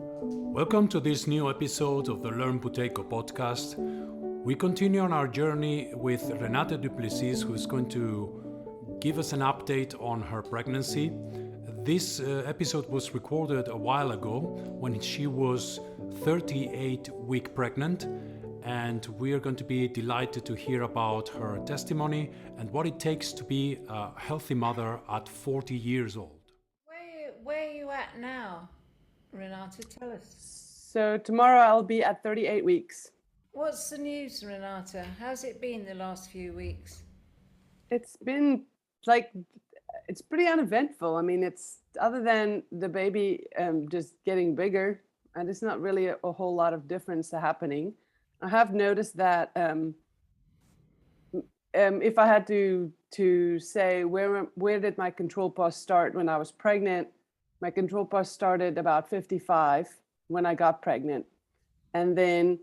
Welcome to this new episode of the Learn Puteco podcast. We continue on our journey with Renate du Plessis, who is going to give us an update on her pregnancy. This episode was recorded a while ago when she was 38-week pregnant, and we are going to be delighted to hear about her testimony and what it takes to be a healthy mother at 40 years old. Where are you at now, Renate? Tell us. So tomorrow I'll be at 38 weeks. What's the news, Renate? How's it been the last few weeks? It's been it's pretty uneventful. I mean, it's other than the baby just getting bigger, and it's not really a whole lot of difference happening. I have noticed that if I had to say where did my control pause start when I was pregnant, my control pause started about 55 when I got pregnant. And then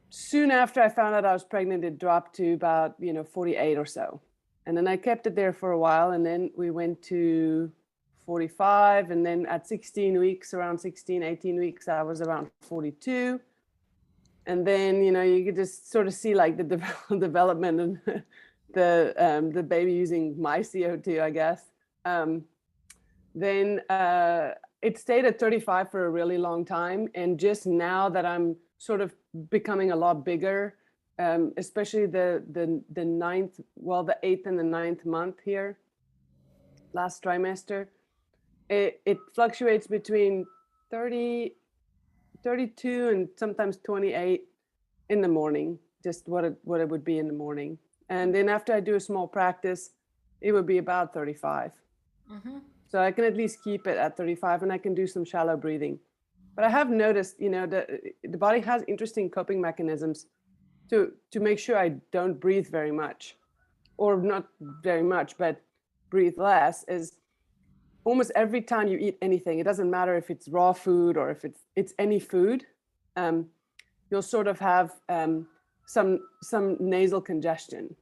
soon after I found out I was pregnant, it dropped to about 48 or so. And then I kept it there for a while, and then we went to 45, and then at 16 weeks, around 16, 18 weeks, I was around 42. And then, you could just sort of see like the development and the baby using my CO2, I guess. Then it stayed at 35 for a really long time. And just now that I'm sort of becoming a lot bigger, especially the 8th and the 9th month here, last trimester, it fluctuates between 30, 32 and sometimes 28 in the morning, just what it would be in the morning. And then after I do a small practice, it would be about 35. Mm-hmm. So I can at least keep it at 35, and I can do some shallow breathing. But I have noticed, the body has interesting coping mechanisms to make sure I don't breathe very much, or not very much, but breathe less. Is almost every time you eat anything, it doesn't matter if it's raw food or if it's any food, you'll sort of have some nasal congestion.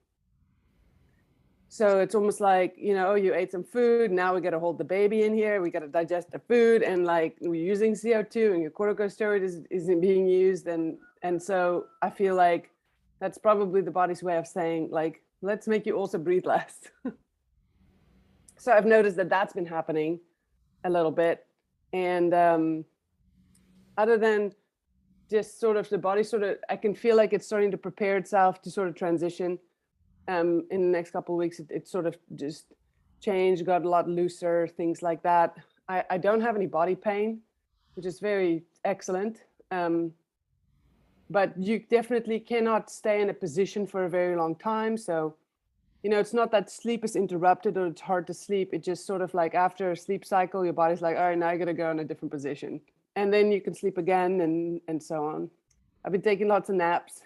So it's almost like, you ate some food, now we got to hold the baby in here, we got to digest the food, and like we're using CO2 and your corticosteroid isn't being used. And so I feel like that's probably the body's way of saying, like, let's make you also breathe less. So I've noticed that that's been happening a little bit. And other than just sort of the body I can feel like it's starting to prepare itself to sort of transition. In the next couple of weeks, it sort of just changed, got a lot looser, things like that. I don't have any body pain, which is very excellent. But you definitely cannot stay in a position for a very long time. So, it's not that sleep is interrupted or it's hard to sleep. It just sort of like after a sleep cycle, your body's like, all right, now you got to go in a different position. And then you can sleep again and so on. I've been taking lots of naps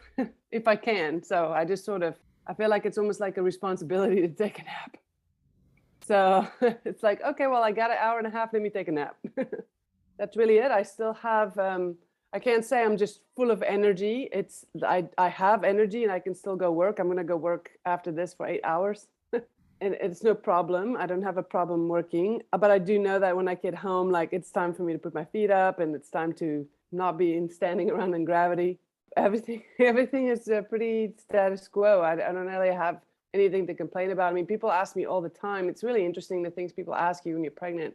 if I can. So I just I feel like it's almost like a responsibility to take a nap. So it's like, okay, well, I got an hour and a half, let me take a nap. That's really it. I still have, I can't say I'm just full of energy. I have energy and I can still go work. I'm going to go work after this for 8 hours. And it's no problem. I don't have a problem working. But I do know that when I get home, like it's time for me to put my feet up and it's time to not be standing around in gravity. Everything is pretty status quo. I don't really have anything to complain about. I mean, people ask me all the time. It's really interesting the things people ask you when you're pregnant.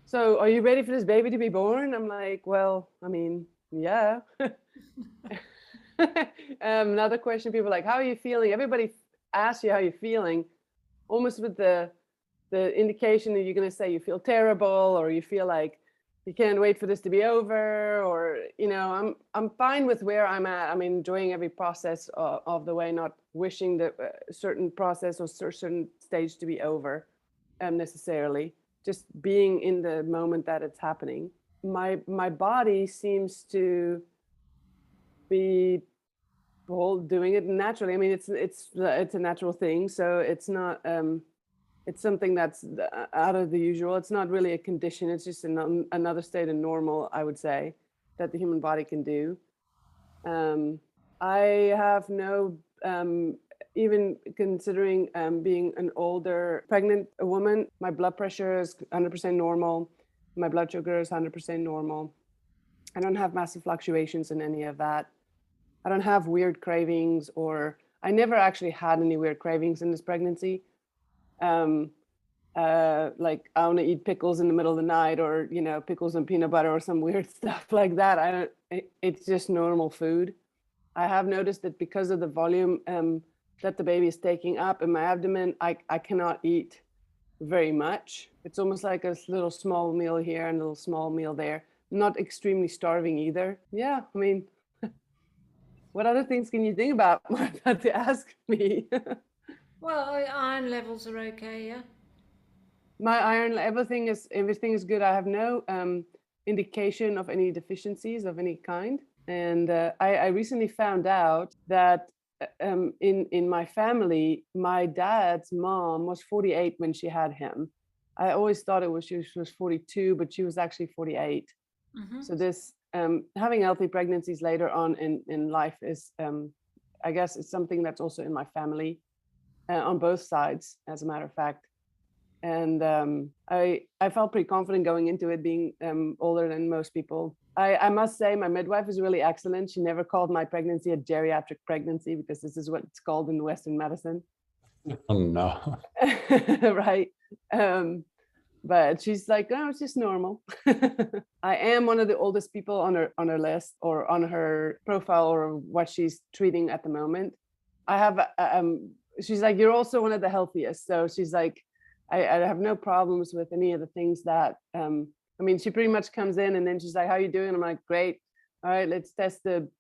So, are you ready for this baby to be born? I'm like, well, I mean, yeah. Another question, people are like, how are you feeling? Everybody asks you how you're feeling, almost with the indication that you're going to say you feel terrible, or you feel like you can't wait for this to be over, or I'm fine with where I'm at. I'm enjoying every process of the way, not wishing that a certain process or certain stage to be over necessarily. Just being in the moment that it's happening. My body seems to be doing it naturally. I mean, it's a natural thing, so it's not. It's something that's out of the usual. It's not really a condition. It's just another state of normal, I would say, that the human body can do. I have no, even considering being an older pregnant woman, my blood pressure is 100% normal. My blood sugar is 100% normal. I don't have massive fluctuations in any of that. I don't have weird cravings, or I never actually had any weird cravings in this pregnancy. Like I want to eat pickles in the middle of the night, or pickles and peanut butter or some weird stuff like that. I don't. It's just normal food. I have noticed that because of the volume that the baby is taking up in my abdomen, I cannot eat very much. It's almost like a little small meal here and a little small meal there. Not extremely starving either. Yeah, I mean, what other things can you think about, Martha, to ask me? Well, iron levels are okay, yeah? My iron, everything is good. I have no indication of any deficiencies of any kind. And I recently found out that in my family, my dad's mom was 48 when she had him. I always thought she was 42, but she was actually 48. Mm-hmm. So this having healthy pregnancies later on in life is, I guess, it's something that's also in my family on both sides, as a matter of fact. And I felt pretty confident going into it, being older than most people. I must say my midwife is really excellent. She never called my pregnancy a geriatric pregnancy, because this is what it's called in Western medicine. Oh, no. Right. But she's like, no, it's just normal. I am one of the oldest people on her list, or on her profile, or what she's treating at the moment. I have she's like, you're also one of the healthiest. So she's like, I have no problems with any of the things that I mean, she pretty much comes in and then she's like, how you doing? I'm like, great. All right, let's test the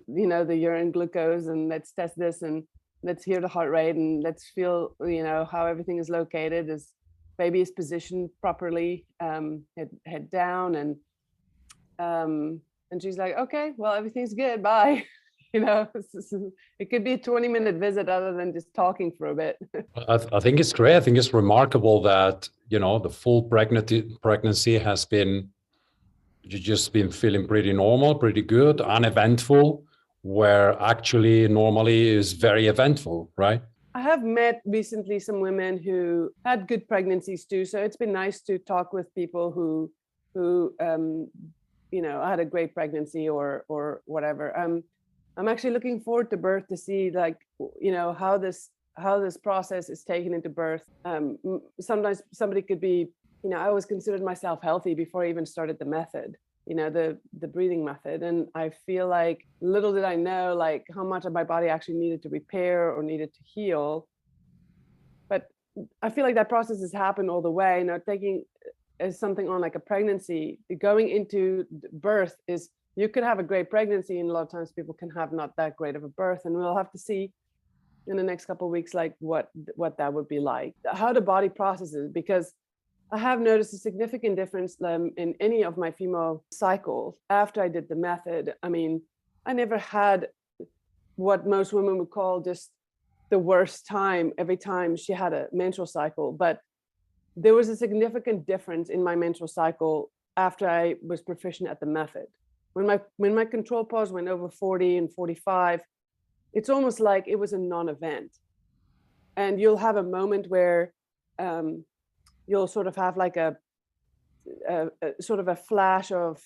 urine glucose, and let's test this, and let's hear the heart rate, and let's feel, how everything is located, as baby is positioned properly, head down, and she's like, okay, well, everything's good, bye. It could be a 20-minute visit other than just talking for a bit. I think it's great. I think it's remarkable that, the full pregnancy has been, you've just been feeling pretty normal, pretty good, uneventful, where actually normally is very eventful, right? I have met recently some women who had good pregnancies too. So it's been nice to talk with people who had a great pregnancy or whatever. I'm actually looking forward to birth, to see how this process is taken into birth. Sometimes somebody could be, I always considered myself healthy before I even started the method, the breathing method. And I feel like, little did I know, like, how much of my body actually needed to repair or needed to heal. But I feel like that process has happened all the way. Taking something on like a pregnancy, going into birth is, you could have a great pregnancy, and a lot of times people can have not that great of a birth. And we'll have to see in the next couple of weeks, like what that would be like, how the body processes, because I have noticed a significant difference in any of my female cycles after I did the method. I mean, I never had what most women would call just the worst time every time she had a menstrual cycle, but there was a significant difference in my menstrual cycle after I was proficient at the method. When my control pause went over 40 and 45, it's almost like it was a non-event. And you'll have a moment where you'll sort of have like a sort of a flash of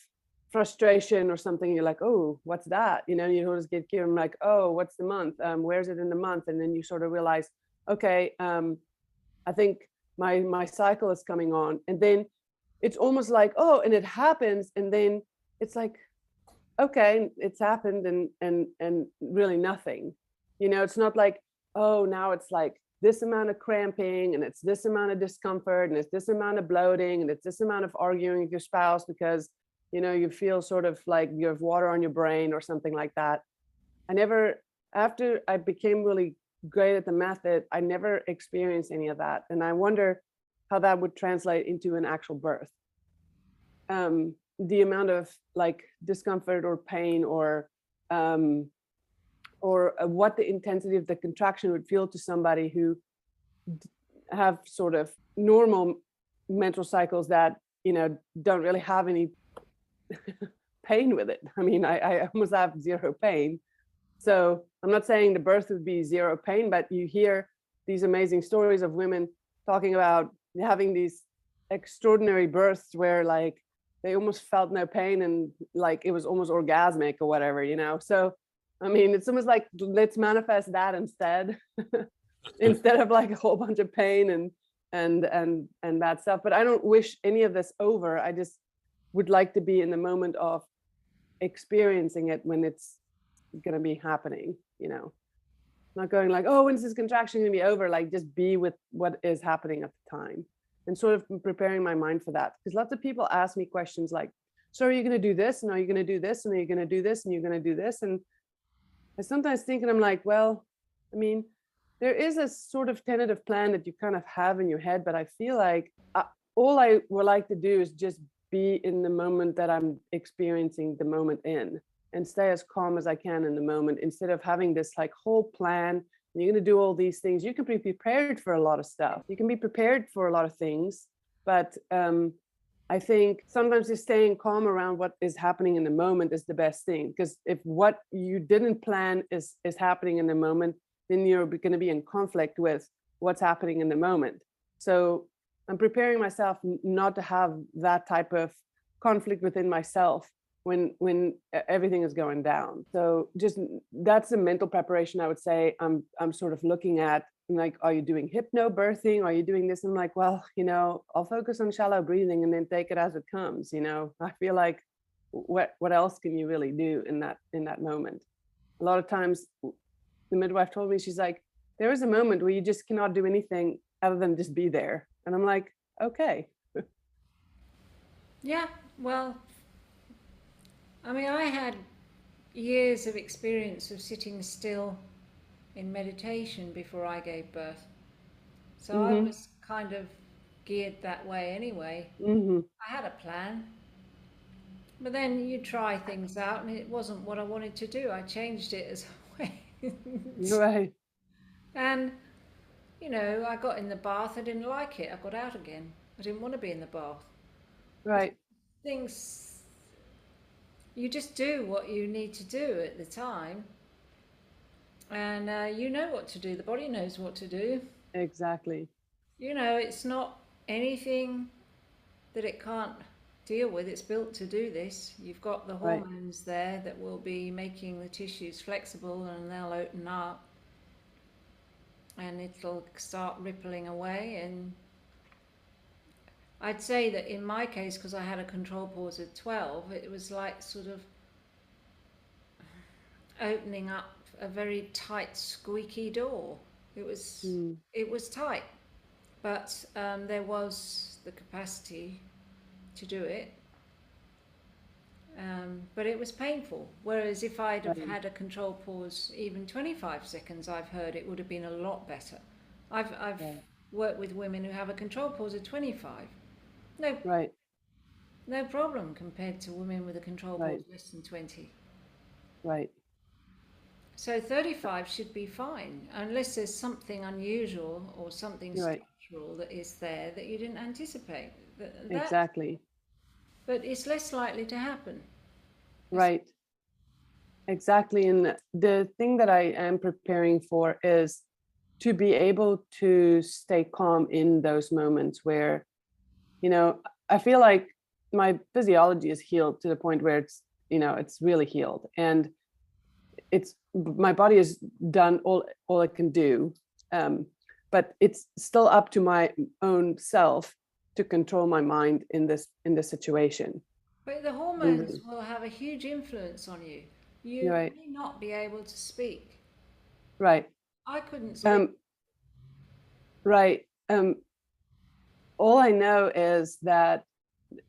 frustration or something. You're like, oh, what's that? You always get curious. I'm like, oh, what's the month? Where's it in the month? And then you sort of realize, okay, I think my cycle is coming on. And then it's almost like, oh, and it happens. And then it's like, okay, it's happened, and really nothing. It's not like, oh, now it's like this amount of cramping, and it's this amount of discomfort, and it's this amount of bloating, and it's this amount of arguing with your spouse because you feel sort of like you have water on your brain or something like that. After I became really great at the method, I never experienced any of that. And I wonder how that would translate into an actual birth. The amount of like discomfort or pain, or what the intensity of the contraction would feel to somebody who have sort of normal menstrual cycles that don't really have any pain with it. I mean, I almost have zero pain. So I'm not saying the birth would be zero pain, but you hear these amazing stories of women talking about having these extraordinary births where like they almost felt no pain and like it was almost orgasmic or whatever, you know. So I mean, it's almost like let's manifest that instead, instead of like a whole bunch of pain and bad stuff. But I don't wish any of this over. I just would like to be in the moment of experiencing it when it's going to be happening, you know. Not going like, oh, when's this contraction going to be over? Like just be with what is happening at the time and sort of preparing my mind for that. Because lots of people ask me questions like, so are you going to do this? And are you going to do this? And are you going to do this? And you're going to do this? And I sometimes think, and I'm like, well, I mean, there is a sort of tentative plan that you kind of have in your head, but I feel like all I would like to do is just be in the moment that I'm experiencing the moment in, and stay as calm as I can in the moment, instead of having this like whole plan. You're going to do all these things. You can be prepared for a lot of stuff. You can be prepared for a lot of things, but I think sometimes just staying calm around what is happening in the moment is the best thing. Because if what you didn't plan is happening in the moment, then you're going to be in conflict with what's happening in the moment. So I'm preparing myself not to have that type of conflict within myself when everything is going down. So just that's the mental preparation I would say I'm sort of looking at. Like, are you doing hypnobirthing? Are you doing this? I'm like, well, you know, I'll focus on shallow breathing and then take it as it comes. You know, I feel like what else can you really do in that moment? A lot of times the midwife told me, she's like, there is a moment where you just cannot do anything other than just be there. And I'm like, okay. Yeah, well, I mean, I had years of experience of sitting still in meditation before I gave birth. So I was kind of geared that way anyway. I had a plan. But then you try things out and it wasn't what I wanted to do. I changed it as I went. Right. And, you know, I got in the bath. I didn't like it. I got out again. I didn't want to be in the bath. Right. Things, you just do what you need to do at the time. And you know what to do. The body knows what to do. Exactly. You know, it's not anything that it can't deal with. It's built to do this. You've got the Right. hormones there that will be making the tissues flexible, and they'll open up and it'll start rippling away. And I'd say that in my case, because I had a control pause at 12, it was like sort of opening up a very tight, squeaky door. It was tight, but there was the capacity to do it. But it was painful. Whereas if I'd have had a control pause, even 25 seconds, I've heard it would have been a lot better. I've worked with women who have a control pause of 25. No problem compared to women with a control pause less than 20. Right. So 35 should be fine, unless there's something unusual or something structural that is there that you didn't anticipate. Exactly. But it's less likely to happen. Right. Exactly. And the thing that I am preparing for is to be able to stay calm in those moments where, you know, I feel like my physiology is healed to the point where it's, you know, it's really healed. And my body has done all it can do. But it's still up to my own self to control my mind in this situation. But the hormones will have a huge influence on you. You may not be able to speak. Right. I couldn't speak. Right. All I know is that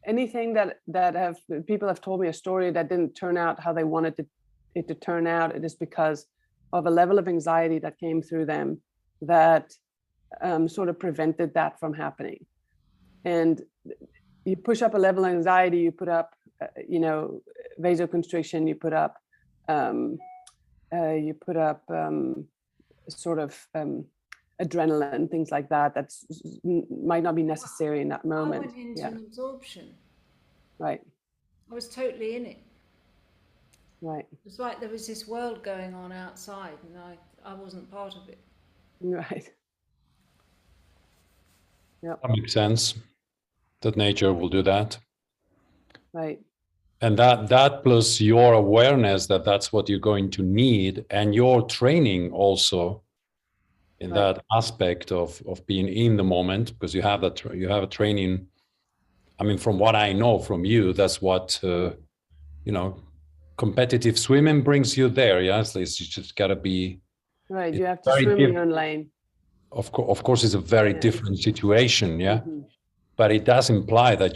anything that people have told me a story that didn't turn out how they wanted it to turn out, it is because of a level of anxiety that came through them that sort of prevented that from happening. And you push up a level of anxiety, you put up, you know, vasoconstriction, you put up sort of adrenaline, things like that. That's might not be necessary in that moment. I went into an absorption. Right. I was totally in it. Right. It was like there was this world going on outside, and I wasn't part of it. Right. That makes sense. that nature will do that. Right. And that plus your awareness that that's what you're going to need, and your training also in Right. that aspect of being in the moment, because you have that you have a training. I mean, from what I know from you, that's what you know, competitive swimming brings you there. Yes, you just gotta be Right. You have to very swim in your different. own lane. Of course, it's a very Yeah. different situation. Yeah, but it does imply that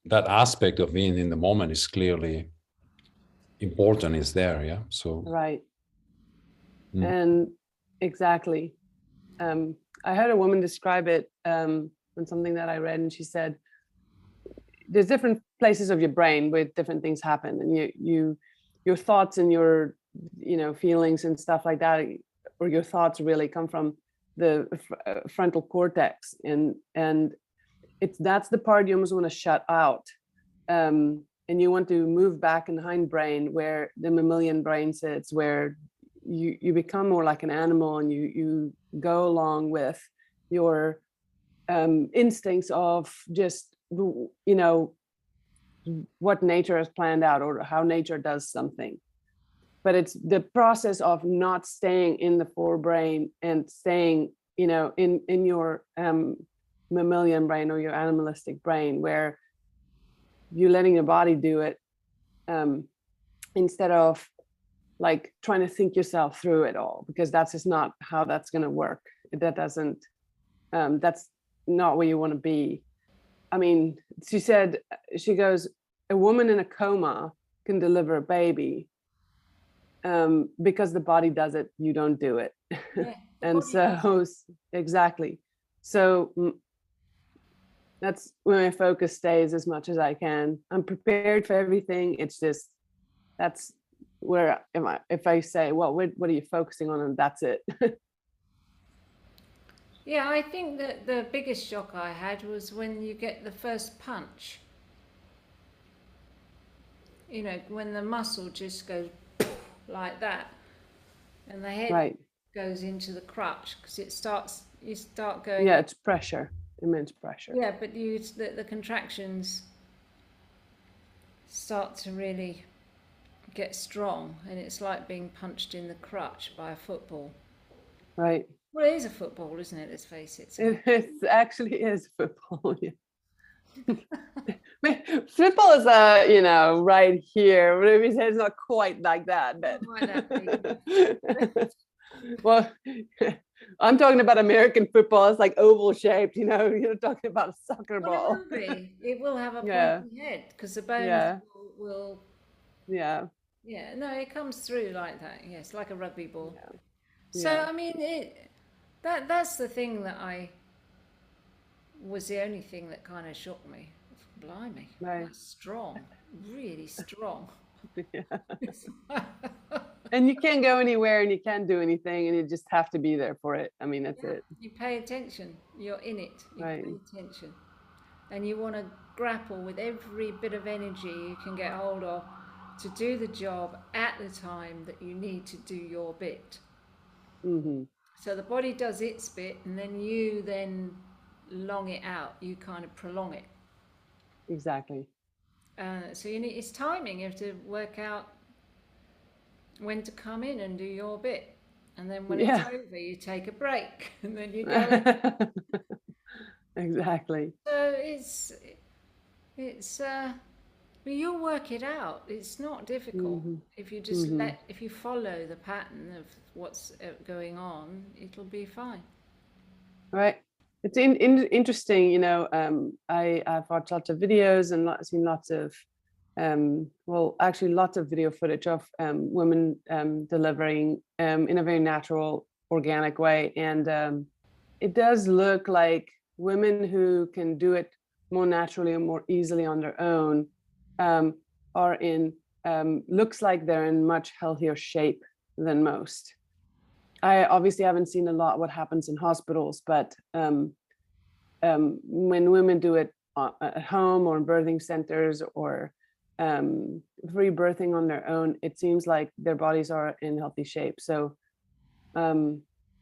that aspect of being in the moment is clearly important. Is there? Yeah. So. Right. Mm. And exactly. I heard a woman describe it on something that I read, and she said, there's different places of your brain where different things happen, and your thoughts and your feelings and stuff like that, or your thoughts really come from the frontal cortex, and that's the part you almost want to shut out, and you want to move back in the hindbrain where the mammalian brain sits, where you become more like an animal, and you go along with your instincts of just what nature has planned out or how nature does something. But it's the process of not staying in the forebrain and staying in your mammalian brain or your animalistic brain, where you're letting your body do it, instead of like trying to think yourself through it all, because that's just not how that's going to work. That doesn't that's not where you want to be. I mean, she goes, a woman in a coma can deliver a baby, because the body does it, you don't do it. Yeah, And so exactly. So that's where my focus stays as much as I can. I'm prepared for everything. It's just, that's where if I say, well, what are you focusing on? And that's it. Yeah, I think that the biggest shock I had was when you get the first punch. You know, when the muscle just goes like that, and the head Right. goes into the crutch, because you start going. Yeah, it's pressure, immense pressure. Yeah, but the contractions start to really get strong, and it's like being punched in the crutch by a football. Right. Well, it is a football, isn't it? Let's face it. It actually is football. Yeah. Football is right here. Whatever you say, it's not quite like that, but well, I'm talking about American football. It's like oval shaped, you're talking about a soccer ball. It will be. It will have a Yeah. pointy head, because the bones Yeah. will. Yeah. Yeah. No, it comes through like that. Yes, like a rugby ball. Yeah. So Yeah. I mean, that's the thing that was the only thing that kind of shocked me. Blimey, Right. that's strong, really strong. Yeah. And you can't go anywhere, and you can't do anything, and you just have to be there for it. I mean, that's it. You pay attention. You're in it. You Right. pay attention, and you want to grapple with every bit of energy you can get hold of to do the job at the time that you need to do your bit. Mm-hmm. So the body does its bit, and then you long it out. You kind of prolong it. Exactly. So it's timing. You have to work out when to come in and do your bit, and then when it's over, you take a break, and then you go. Exactly. So but you'll work it out. It's not difficult. If you just if you follow the pattern of what's going on, it'll be fine. Right. It's interesting, I've watched lots of videos and seen lots of, lots of video footage of women delivering in a very natural, organic way. And it does look like women who can do it more naturally and more easily on their own are looks like they're in much healthier shape than most. I obviously haven't seen a lot what happens in hospitals, but when women do it at home or in birthing centers or free birthing on their own, it seems like their bodies are in healthy shape. So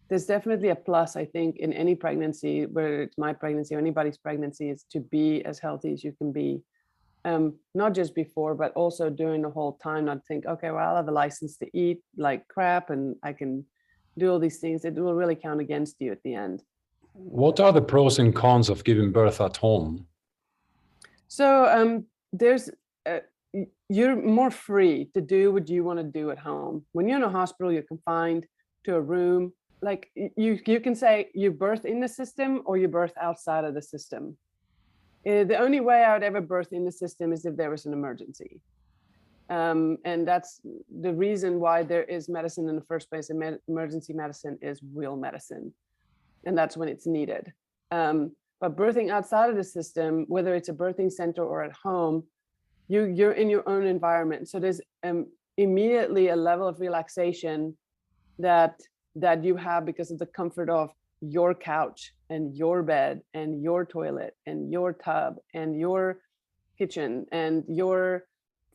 there's definitely a plus, I think, in any pregnancy, whether it's my pregnancy or anybody's pregnancy, is to be as healthy as you can be. Not just before, but also during the whole time, not think, okay, well, I'll have a license to eat like crap and I can do all these things. It will really count against you at the end. What are the pros and cons of giving birth at home? So there's you're more free to do what you want to do at home. When you're in a hospital, you're confined to a room. Like you can say you birth in the system or you birth outside of the system. The only way I would ever birth in the system is if there was an emergency. And that's the reason why there is medicine in the first place. And emergency medicine is real medicine. And that's when it's needed. But birthing outside of the system, whether it's a birthing center or at home, you're in your own environment. So there's immediately a level of relaxation that you have because of the comfort of your couch and your bed and your toilet and your tub and your kitchen and your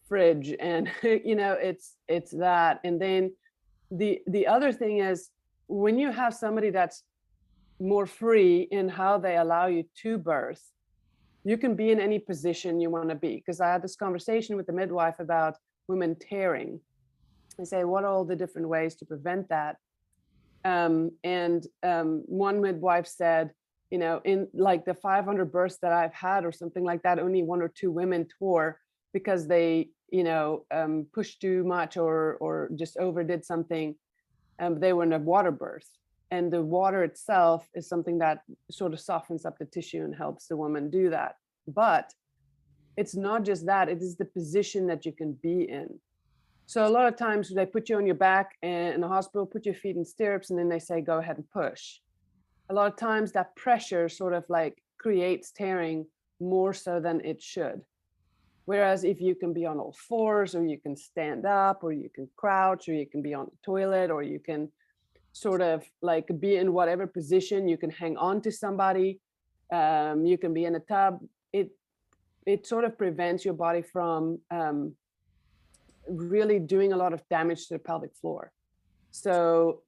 fridge. And it's that. And then the other thing is, when you have somebody that's more free in how they allow you to birth, you can be in any position you want to be. Because I had this conversation with the midwife about women tearing. I say, what are all the different ways to prevent that? One midwife said, in like the 500 births that I've had or something like that, only 1 or 2 women tore because they, pushed too much or just overdid something. They were in a water birth. And the water itself is something that sort of softens up the tissue and helps the woman do that. But it's not just that, it is the position that you can be in. So a lot of times they put you on your back in the hospital, put your feet in stirrups, and then they say, go ahead and push. A lot of times that pressure sort of like creates tearing more so than it should. Whereas if you can be on all fours, or you can stand up, or you can crouch, or you can be on the toilet, or you can sort of like be in whatever position, you can hang on to somebody, you can be in a tub, it sort of prevents your body from really doing a lot of damage to the pelvic floor. So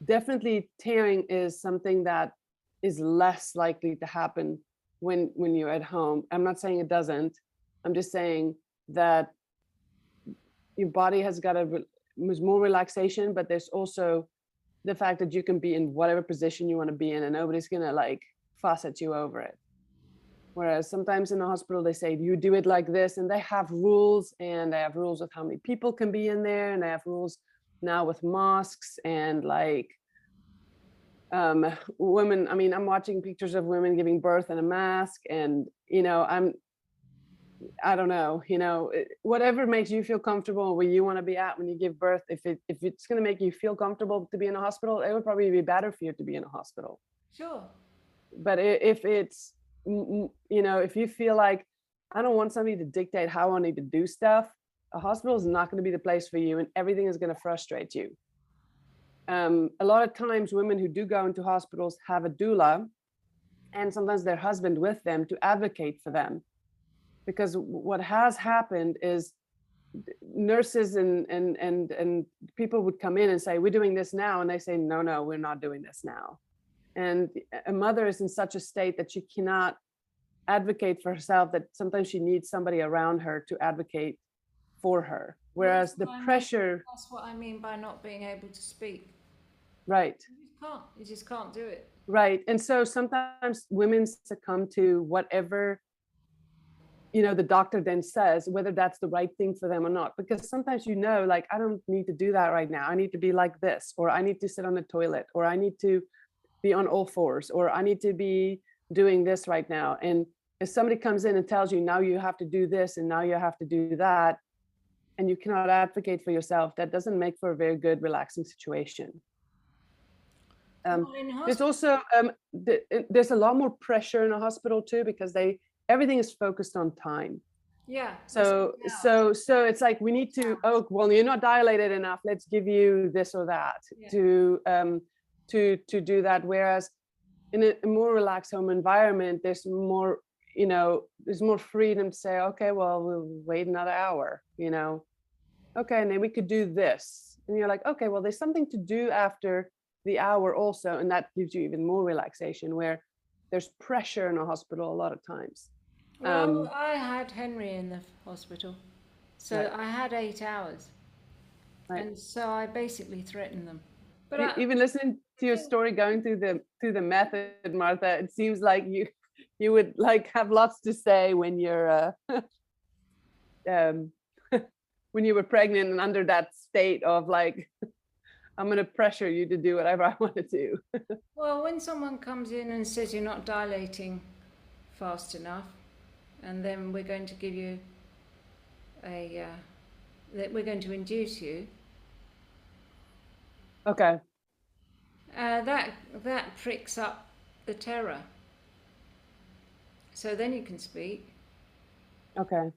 definitely tearing is something that is less likely to happen when you're at home. I'm not saying it doesn't. I'm just saying that your body has got there's more relaxation, but there's also the fact that you can be in whatever position you want to be in and nobody's gonna like fuss at you over it. Whereas sometimes in the hospital, they say, you do it like this, and they have rules, and they have rules with how many people can be in there, and they have rules now with masks and like women. I mean, I'm watching pictures of women giving birth in a mask, and I don't know, whatever makes you feel comfortable where you want to be at when you give birth. If it's going to make you feel comfortable to be in a hospital, it would probably be better for you to be in a hospital. Sure. But if it's, if you feel like, I don't want somebody to dictate how I need to do stuff, a hospital is not going to be the place for you, and everything is going to frustrate you. A lot of times women who do go into hospitals have a doula and sometimes their husband with them to advocate for them. Because what has happened is nurses and people would come in and say, we're doing this now. And they say, no, we're not doing this now. And a mother is in such a state that she cannot advocate for herself, that sometimes she needs somebody around her to advocate for her. Whereas the pressure. That's what I mean by not being able to speak. Right. You just can't do it. Right. And so sometimes women succumb to whatever the doctor then says, whether that's the right thing for them or not. Because sometimes, like, I don't need to do that right now. I need to be like this, or I need to sit on the toilet, or I need to be on all fours, or I need to be doing this right now. And if somebody comes in and tells you, now you have to do this, and now you have to do that, and you cannot advocate for yourself, that doesn't make for a very good, relaxing situation. There's also, there's a lot more pressure in a hospital too, because everything is focused on time. Yeah. So it's like, we need to, well, you're not dilated enough, let's give you this or that to do that. Whereas in a more relaxed home environment, there's more, there's more freedom to say, okay, well, we'll wait another hour, okay, and then we could do this. And you're like, okay, well, there's something to do after the hour also, and that gives you even more relaxation, where there's pressure in a hospital a lot of times. Well, I had Henry in the hospital, so Right. I had 8 hours, Right. and so I basically threatened them. But Even listening to your story, going through the method, Martha, it seems like you would like have lots to say when you're when you were pregnant and under that state of like, I'm going to pressure you to do whatever I want to do. Well, when someone comes in and says you're not dilating fast enough, and then we're going to give you that we're going to induce you. Okay. That pricks up the terror. So then you can speak. Okay.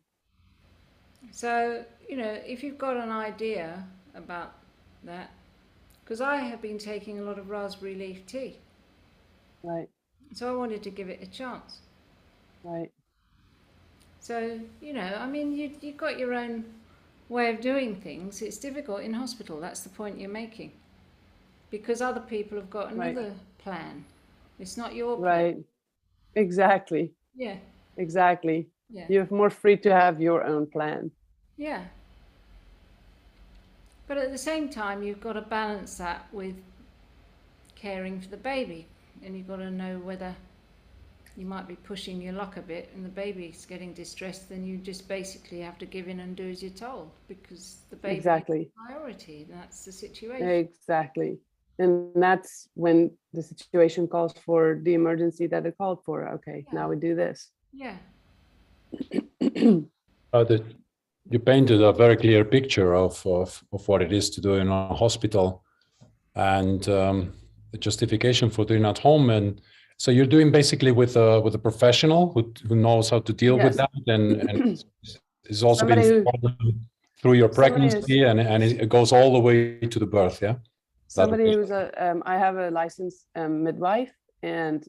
So, if you've got an idea about that, because I have been taking a lot of raspberry leaf tea. Right. So I wanted to give it a chance. Right. So, I mean, you've got your own way of doing things. It's difficult in hospital. That's the point you're making. Because other people have got another plan. It's not your plan. Right. Exactly. Yeah. Exactly. Yeah. You're more free to have your own plan. Yeah. But at the same time, you've got to balance that with caring for the baby. And you've got to know whether you might be pushing your luck a bit and the baby's getting distressed, then you just basically have to give in and do as you're told, because the baby Exactly. is a priority. That's the situation. Exactly. And that's when the situation calls for the emergency that it called for. Okay, Yeah. now we do this. Yeah. You painted a very clear picture of what it is to do in a hospital, and the justification for doing at home. And so you're doing basically with a professional who knows how to deal with Yes. that, and is also Somebody been who- through your somebody pregnancy, and it goes all the way to the birth. Yeah. Somebody who's I have a licensed midwife, and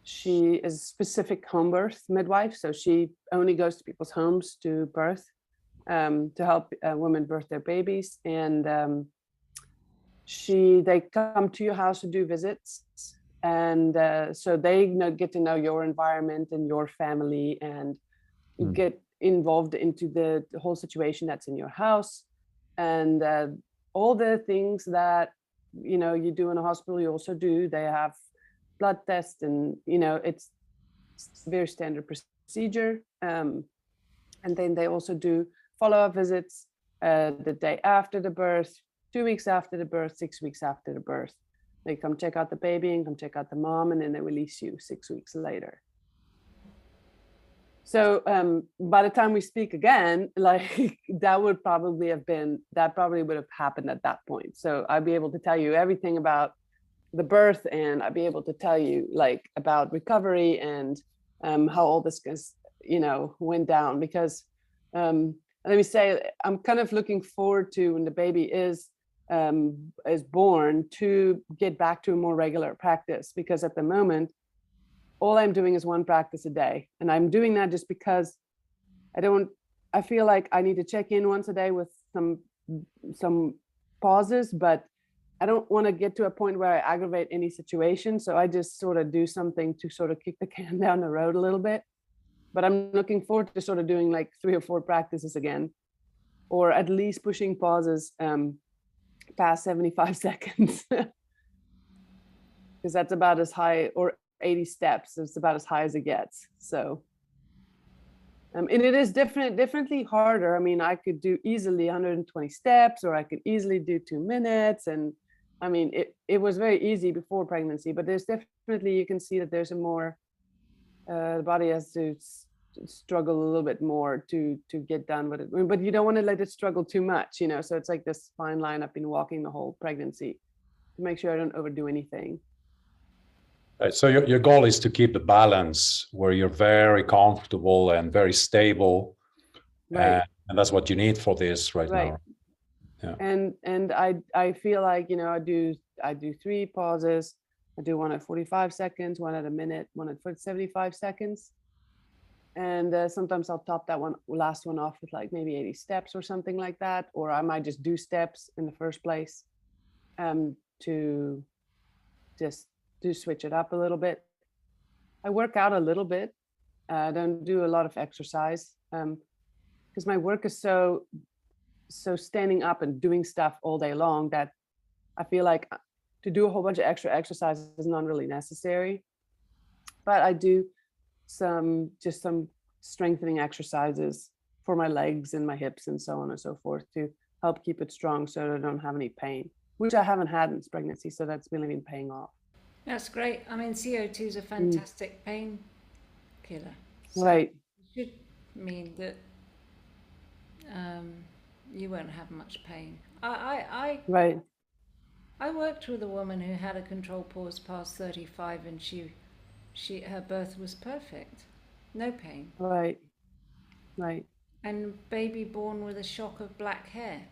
she is a specific home birth midwife. So she only goes to people's homes to birth, to help women birth their babies. And they come to your house to do visits. And so they get to know your environment and your family, and get involved into the whole situation that's in your house. And all the things that you do in a hospital, you also do. They have blood tests, and it's very standard procedure. And then they also do follow-up visits the day after the birth, 2 weeks after the birth, 6 weeks after the birth. They come check out the baby and come check out the mom, and then they release you 6 weeks later. So by the time we speak again, like that probably would have happened at that point. So I'd be able to tell you everything about the birth, and I'd be able to tell you like about recovery and how all this went down. Because let me say, I'm kind of looking forward to when the baby is born to get back to a more regular practice, because at the moment, all I'm doing is one practice a day. And I'm doing that just because I feel like I need to check in once a day with some pauses, but I don't want to get to a point where I aggravate any situation. So I just sort of do something to sort of kick the can down the road a little bit. But I'm looking forward to sort of doing like 3 or 4 practices again, or at least pushing pauses past 75 seconds. Because that's about as high, or 80 steps. It's about as high as it gets. So, and it is differently harder. I mean, I could do easily 120 steps, or I could easily do 2 minutes. And I mean, it was very easy before pregnancy, but there's definitely, you can see that there's a more, the body has to struggle a little bit more to get done with it. But you don't want to let it struggle too much, so it's like this fine line I've been walking the whole pregnancy to make sure I don't overdo anything. So your goal is to keep the balance where you're very comfortable and very stable, right? And that's what you need for this right now. Yeah. And I feel like I do 3 pauses. I do one at 45 seconds, one at a minute, one at 75 seconds, And sometimes I'll top that last one off with like maybe 80 steps or something like that, or I might just do steps in the first place to just switch it up a little bit. I work out a little bit. I don't do a lot of exercise because my work is so standing up and doing stuff all day long that I feel like to do a whole bunch of extra exercise is not really necessary. But I do some strengthening exercises for my legs and my hips and so on and so forth to help keep it strong so I don't have any pain, which I haven't had in pregnancy. So that's really been paying off. That's great. I mean, CO2 is a fantastic pain killer. So Right. it should mean that you won't have much pain. Right. I worked with a woman who had a controlled pause past 35, and her birth was perfect, no pain. Right. Right. And baby born with a shock of black hair.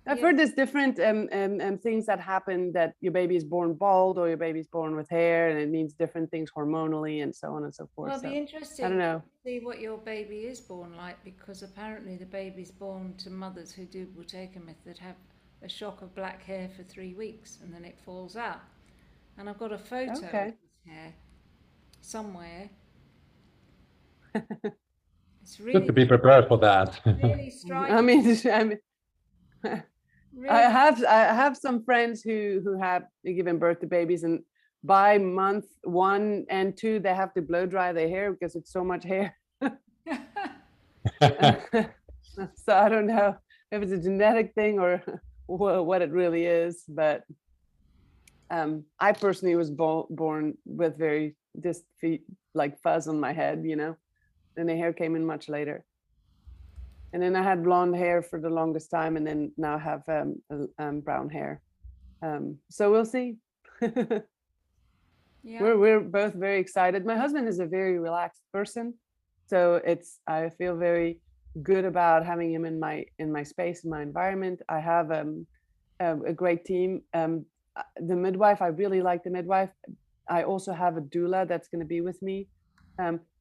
I've heard there's different things that happen, that your baby is born bald or your baby's born with hair, and it means different things hormonally and so on and so forth. Well, it'll be interesting I don't know. to see what your baby is born like, because apparently the baby's born to mothers who do Butekamith that have a shock of black hair for 3 weeks and then it falls out. And I've got a photo of his hair somewhere. It's really good to be prepared for that. really striking. I mean, Really? I have some friends who have given birth to babies, and by month 1 and 2 they have to blow dry their hair because it's so much hair. So I don't know if it's a genetic thing or what it really is, but I personally was born with very just like fuzz on my head, you know, and the hair came in much later. And then I had blonde hair for the longest time, and then now I have brown hair. So we'll see. Yeah. We're both very excited. My husband is a very relaxed person, so I feel very good about having him in my space, in my environment. I have a great team. The midwife, I really like the midwife. I also have a doula that's going to be with me.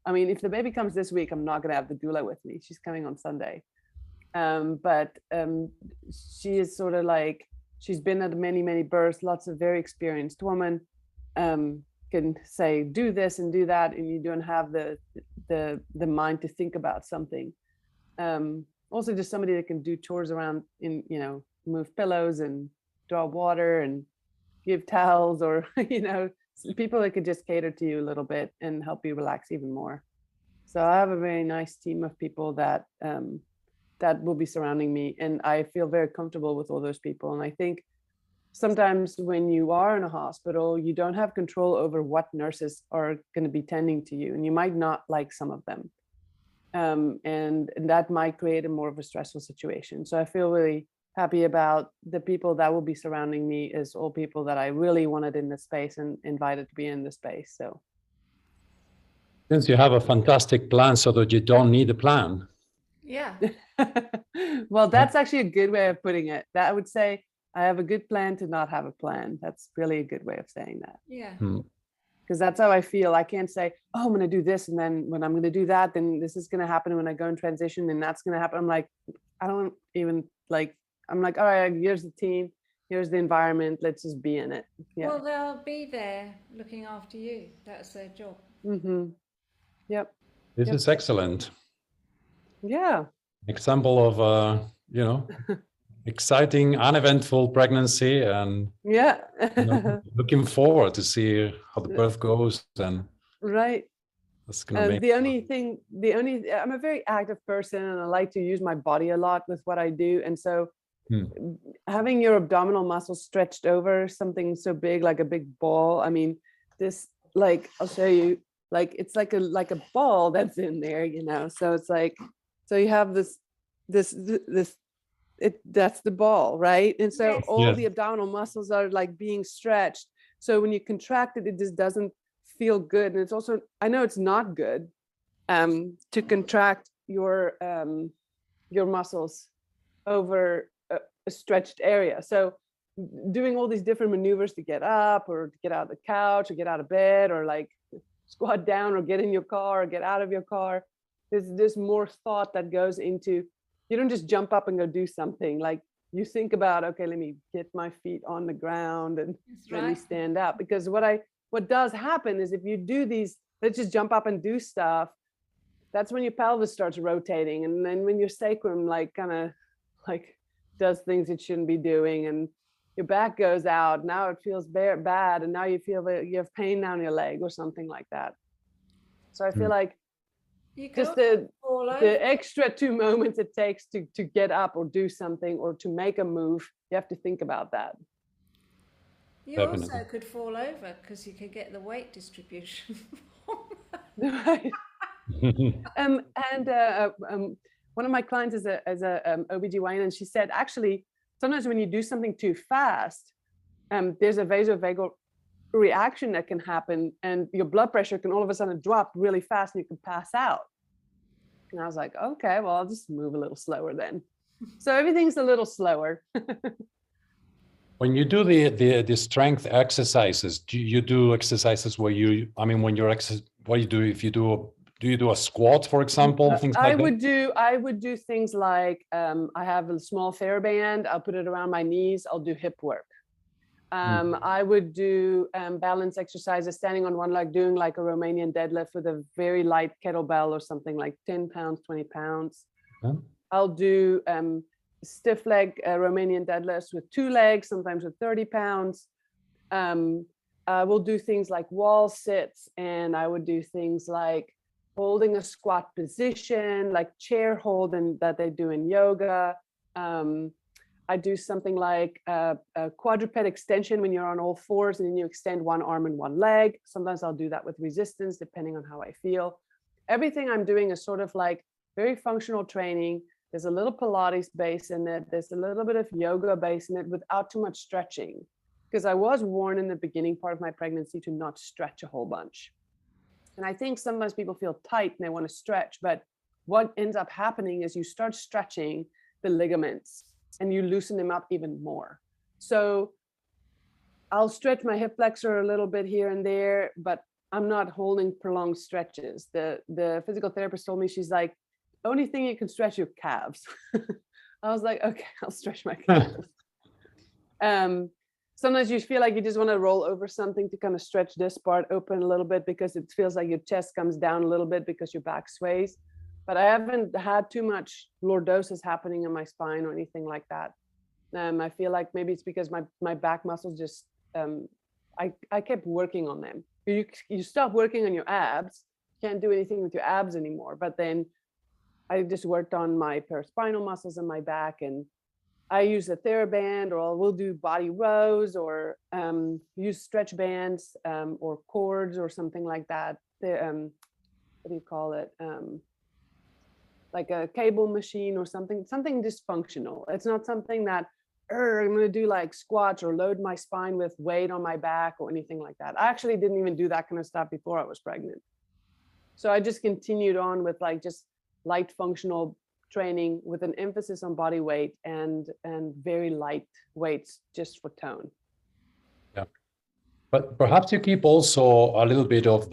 I mean, if the baby comes this week, I'm not going to have the doula with me. She's coming on Sunday. But she is sort of like, she's been at many, many births, lots of very experienced woman, can say, do this and do that, and you don't have the mind to think about something. Also just somebody that can do chores around, move pillows and draw water and give towels, or, people that could just cater to you a little bit and help you relax even more. So I have a very nice team of people that will be surrounding me, and I feel very comfortable with all those people. And I think sometimes when you are in a hospital, you don't have control over what nurses are going to be tending to you, and you might not like some of them. And that might create a more of a stressful situation. So I feel really happy about the people that will be surrounding me is all people that I really wanted in this space and invited to be in this space. So Since you have a fantastic plan so that you don't need a plan. Yeah. Well, that's actually a good way of putting it. That I would say I have a good plan to not have a plan. That's really a good way of saying that. Yeah. Because that's how I feel. I can't say, oh, I'm going to do this, and then when I'm going to do that, then this is going to happen when I go in transition, and that's going to happen. I'm like, I don't even like, I'm like, all right, here's the team, here's the environment, let's just be in it. Yeah. Well, they'll be there looking after you. That's their job. Mm-hmm. Yep. This is excellent. Yeah. Example of, exciting, uneventful pregnancy, and Yeah. looking forward to see how the birth goes. And right. that's gonna make the only I'm a very active person, and I like to use my body a lot with what I do. And so having your abdominal muscles stretched over something so big, like a big ball. I mean, this, like, I'll show you, like, it's like a ball that's in there, so it's like, so you have this, that's the ball, right? And so all the abdominal muscles are like being stretched. So when you contract it, it just doesn't feel good. And it's also, I know it's not good to contract your muscles over a stretched area. So doing all these different maneuvers to get up or to get out of the couch or get out of bed, or like squat down or get in your car or get out of your car. There's more thought that goes into, you don't just jump up and go do something. Like you think about, okay, let me get my feet on the ground and let me stand up. Because what does happen is if you do these, let's just jump up and do stuff, that's when your pelvis starts rotating. And then when your sacrum kind of does things it shouldn't be doing, and your back goes out, now it feels bad, and now you feel that you have pain down your leg or something like that. So I feel like just the extra 2 moments it takes to get up or do something or to make a move, you have to think about that. You also could fall over because you could get the weight distribution. Right. One of my clients is a OBGYN, and she said, actually, sometimes when you do something too fast, there's a vasovagal reaction that can happen, and your blood pressure can all of a sudden drop really fast and you can pass out. And I was like, okay, well, I'll just move a little slower then. So everything's a little slower. When you do the strength exercises, do you do exercises where when you're what do you do if you do you do a squat, for example, things like that? I would do things like, I have a small TheraBand, I'll put it around my knees, I'll do hip work. I would do balance exercises, standing on one leg, doing like a Romanian deadlift with a very light kettlebell or something like 10 pounds, 20 pounds. I'll do stiff leg Romanian deadlifts with 2 legs, sometimes with 30 pounds. We'll do things like wall sits, and I would do things like holding a squat position, like chair hold, and that they do in yoga. I do something like a quadruped extension when you're on all fours and then you extend one arm and one leg. Sometimes I'll do that with resistance, depending on how I feel. Everything I'm doing is sort of like very functional training. There's a little Pilates base in it. There's a little bit of yoga base in it without too much stretching. Because I was warned in the beginning part of my pregnancy to not stretch a whole bunch. And I think sometimes people feel tight and they want to stretch, but what ends up happening is you start stretching the ligaments and you loosen them up even more. So I'll stretch my hip flexor a little bit here and there, but I'm not holding prolonged stretches. The physical therapist told me, she's like, only thing you can stretch your calves. I was like, okay, I'll stretch my calves. Sometimes you feel like you just want to roll over something to kind of stretch this part open a little bit, because it feels like your chest comes down a little bit because your back sways. But I haven't had too much lordosis happening in my spine or anything like that. I feel like maybe it's because my back muscles just, I kept working on them. You stop working on your abs, can't do anything with your abs anymore. But then I just worked on my paraspinal muscles in my back, and I use a TheraBand, or we'll do body rows, or use stretch bands, or cords or something like that. What do you call it? Like a cable machine or something dysfunctional. It's not something that I'm going to do like squats or load my spine with weight on my back or anything like that. I actually didn't even do that kind of stuff before I was pregnant. So I just continued on with like just light functional training with an emphasis on body weight and very light weights just for tone. Yeah, but perhaps you keep also a little bit of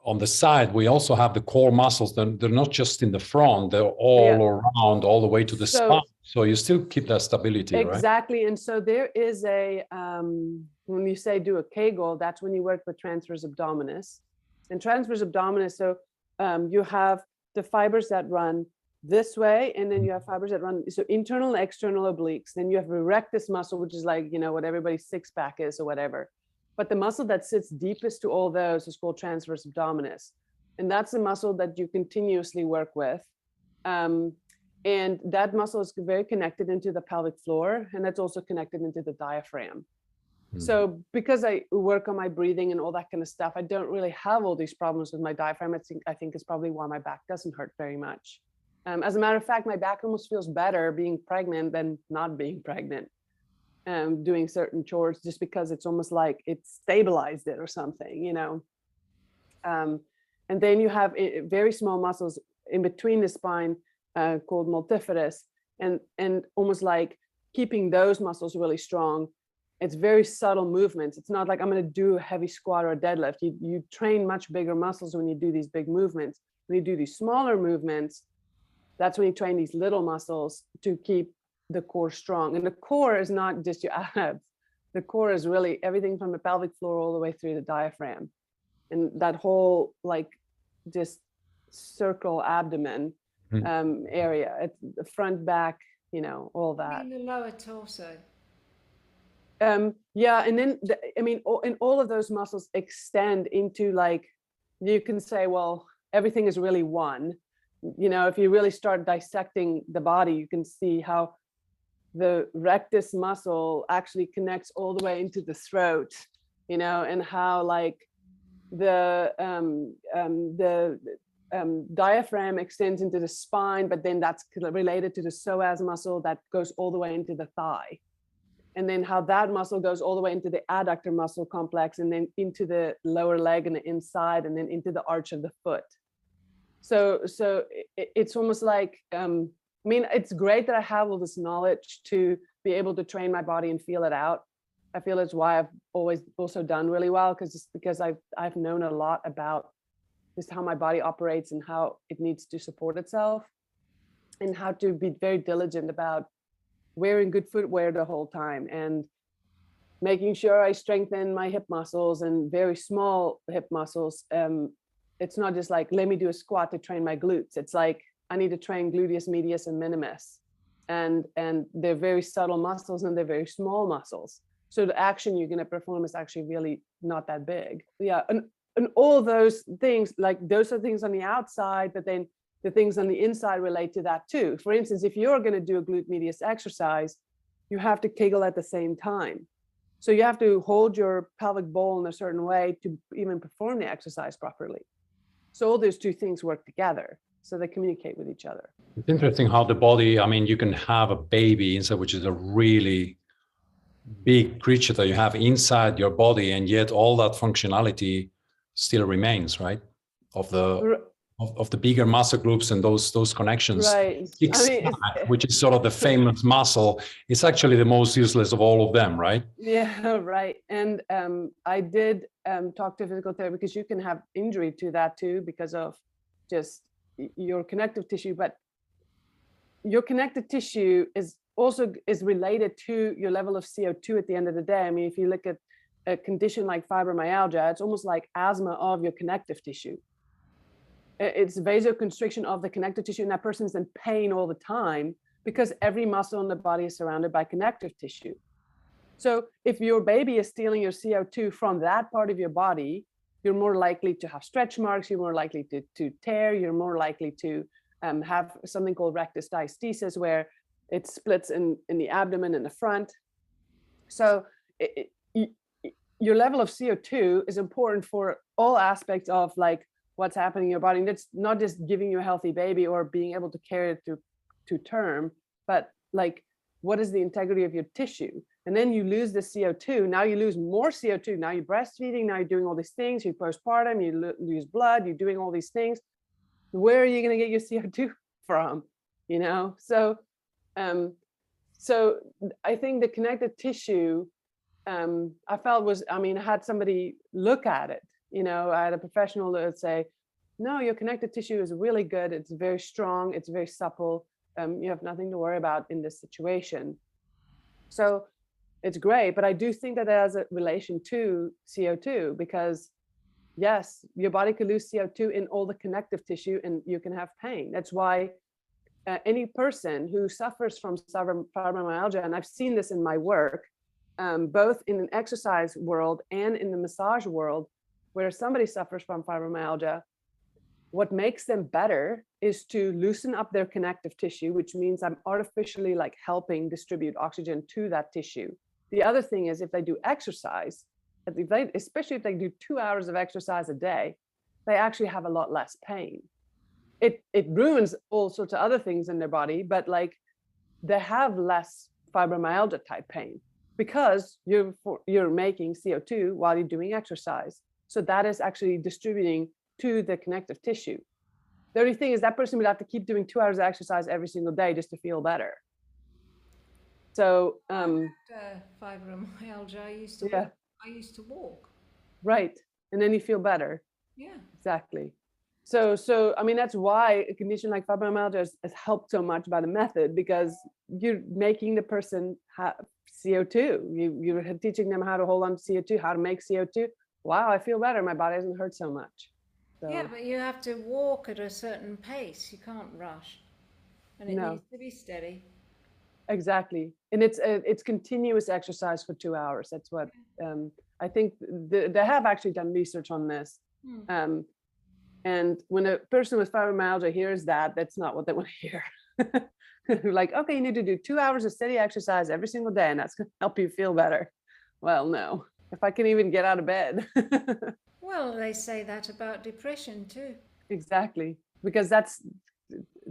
on the side. We also have the core muscles. They're not just in the front, they're all around, all the way to the spine. So you still keep that stability, right? Exactly. And so there is when you say do a Kegel, that's when you work with transverse abdominis. And transverse abdominis, so you have the fibers that run this way, and then you have fibers that run, so internal and external obliques. Then you have the rectus muscle, which is like, what everybody's six pack is or whatever. But the muscle that sits deepest to all those is called transverse abdominis. And that's the muscle that you continuously work with. And that muscle is very connected into the pelvic floor, and that's also connected into the diaphragm. So because I work on my breathing and all that kind of stuff, I don't really have all these problems with my diaphragm. I think it's probably why my back doesn't hurt very much. As a matter of fact, my back almost feels better being pregnant than not being pregnant, doing certain chores, just because it's almost like it stabilized it or something, And then you have very small muscles in between the spine called multifidus, and almost like keeping those muscles really strong it's very subtle movements. It's not like I'm going to do a heavy squat or a deadlift. You train much bigger muscles when you do these big movements. When you do these smaller movements, that's when you train these little muscles to keep the core strong. And the core is not just your abs. The core is really everything from the pelvic floor all the way through the diaphragm. And that whole like just circle abdomen area, it's the front, back, you know, all that. In the lower torso. Yeah, and then and all of those muscles extend into, like, you can say, well, everything is really one. You know, if you really start dissecting the body, you can see how the rectus muscle actually connects all the way into the throat, you know, and how like the diaphragm extends into the spine, but then that's related to the psoas muscle that goes all the way into the thigh. And then how that muscle goes all the way into the adductor muscle complex, and then into the lower leg and the inside, and then into the arch of the foot. So it's almost like, I mean, it's great that I have all this knowledge to be able to train my body and feel it out. I feel it's why I've always also done really well, because I've known a lot about just how my body operates and how it needs to support itself, and how to be very diligent about wearing good footwear the whole time, and making sure I strengthen my hip muscles and very small hip muscles. It's not just like, let me do a squat to train my glutes. It's like, I need to train gluteus medius and minimus. And they're very subtle muscles, and they're very small muscles. So the action you're going to perform is actually really not that big. Yeah. And all those things, like those are things on the outside, but then the things on the inside relate to that too. For instance, if you're going to do a glute medius exercise, you have to kegel at the same time. So you have to hold your pelvic bowl in a certain way to even perform the exercise properly. So all those two things work together, so they communicate with each other. It's interesting how the body, I mean, you can have a baby inside, which is a really big creature that you have inside your body, and yet all that functionality still remains, right? Of the bigger muscle groups and those connections. Right. Which is sort of the famous muscle. It's actually the most useless of all of them, right? Yeah, right. And I did talk to a physical therapist, because you can have injury to that too, because of just your connective tissue. But your connective tissue is also related to your level of CO2 at the end of the day. I mean, if you look at a condition like fibromyalgia, it's almost like asthma of your connective tissue. It's vasoconstriction of the connective tissue, and that person's in pain all the time, because every muscle in the body is surrounded by connective tissue. So if your baby is stealing your CO2 from that part of your body, you're more likely to have stretch marks, you're more likely to tear, you're more likely to have something called rectus diastasis, where it splits in the abdomen and the front. So your level of CO2 is important for all aspects of like what's happening in your body. And it's not just giving you a healthy baby or being able to carry it to term, but like, what is the integrity of your tissue? And then you lose the CO2. Now you lose more CO2. Now you're breastfeeding. Now you're doing all these things. You're postpartum. You lose blood. You're doing all these things. Where are you going to get your CO2 from? You know. So I think the connective tissue, I felt was. I mean, I had somebody look at it. You know, I had a professional that would say, "No, your connective tissue is really good. It's very strong. It's very supple. You have nothing to worry about in this situation." So it's great, but I do think that it has a relation to CO2, because yes, your body could lose CO2 in all the connective tissue and you can have pain. That's why any person who suffers from fibromyalgia, and I've seen this in my work, both in an exercise world and in the massage world, where somebody suffers from fibromyalgia, what makes them better is to loosen up their connective tissue, which means I'm artificially like helping distribute oxygen to that tissue. The other thing is, if they do exercise, especially if they do 2 hours of exercise a day, they actually have a lot less pain. It ruins all sorts of other things in their body, but like they have less fibromyalgia type pain, because you're making CO2 while you're doing exercise. So that is actually distributing to the connective tissue. The only thing is that person would have to keep doing 2 hours of exercise every single day just to feel better. So, fibromyalgia. yeah, I used to walk. right. And then you feel better. Yeah. Exactly. So I mean, that's why a condition like fibromyalgia has helped so much by the method, because you're making the person have CO2. You're teaching them how to hold on to CO2, how to make CO2. Wow, I feel better. My body doesn't hurt so much. So, Yeah, but you have to walk at a certain pace. You can't rush, and it No. needs to be steady. Exactly. And it's continuous exercise for 2 hours. That's what I think they have actually done research on this. And when a person with fibromyalgia hears that, that's not what they want to hear. Like, okay, you need to do 2 hours of steady exercise every single day, and that's going to help you feel better. Well, no, if I can even get out of bed. Well, they say that about depression too. Exactly, because that's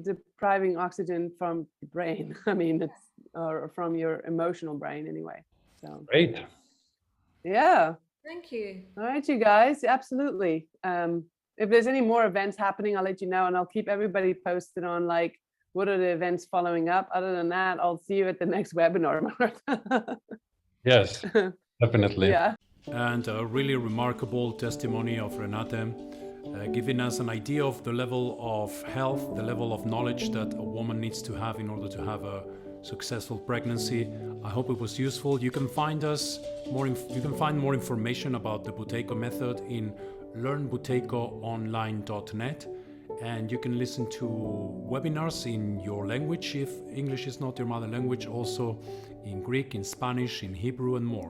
depriving oxygen from the brain. I mean, it's or from your emotional brain anyway. So Great. yeah. Thank you. All right, you guys, absolutely. If there's any more events happening, I'll let you know, and I'll keep everybody posted on like what are the events following up. Other than that, I'll see you at the next webinar. Yes, definitely. Yeah. And a really remarkable testimony of Renate, giving us an idea of the level of health, the level of knowledge that a woman needs to have in order to have a successful pregnancy. I hope it was useful. You can find more information about the Buteyko method in learnbuteykoonline.net, and you can listen to webinars in your language if English is not your mother language, also in Greek, in Spanish, in Hebrew, and more.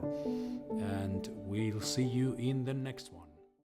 And we'll see you in the next one.